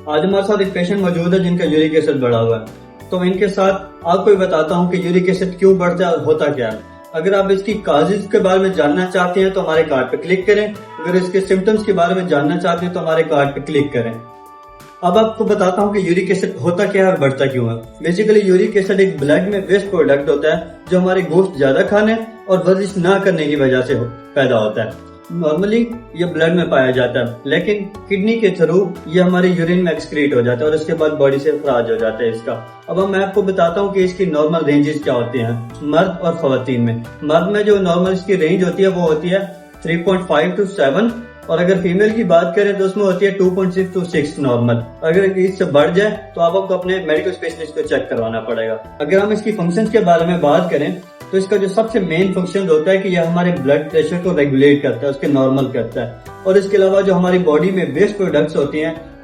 आज हमारे साथ एक पेशेंट मौजूद है जिनका यूरिक एसिड बढ़ा हुआ है। तो इनके साथ आपको भी बताता हूँ कि यूरिक एसिड क्यों बढ़ता है और होता क्या है। अगर आप इसकी काजेज के बारे में जानना चाहते हैं तो हमारे कार्ड पे क्लिक करें। अगर इसके सिम्टम्स के बारे में जानना चाहते हैं तो हमारे कार्ड पे क्लिक करें। अब आपको बताता हूँ कि यूरिक एसिड होता क्या है और बढ़ता क्यों है। बेसिकली यूरिक एसिड एक ब्लड में वेस्ट प्रोडक्ट होता है जो हमारे गोश्त ज्यादा खाने और वर्जिश ना करने की वजह से पैदा होता है। नॉर्मली ये ब्लड में पाया जाता है, लेकिन किडनी के थ्रू ये हमारे यूरिन में एक्सक्रीट हो जाता है और उसके बाद बॉडी से खराज हो जाता है इसका। अब मैं आपको बताता हूँ कि इसकी नॉर्मल रेंजेस क्या होती हैं मर्द और खवातीन में। मर्द में जो नॉर्मल इसकी रेंज होती है वो होती है 3.5 to 7, और अगर फीमेल की बात करें तो उसमें होती है 2.6 to 6 नॉर्मल। अगर इससे बढ़ जाए तो आपको अपने मेडिकल स्पेशलिस्ट को चेक करवाना पड़ेगा। अगर हम इसकी फंक्शंस के बारे में बात करें तो इसका जो सबसे मेन फंक्शन होता है कि यह हमारे ब्लड प्रेशर को रेगुलेट करता है, उसके नॉर्मल करता है। और इसके अलावा जो हमारी बॉडी में वेस्ट प्रोडक्ट्स होती हैं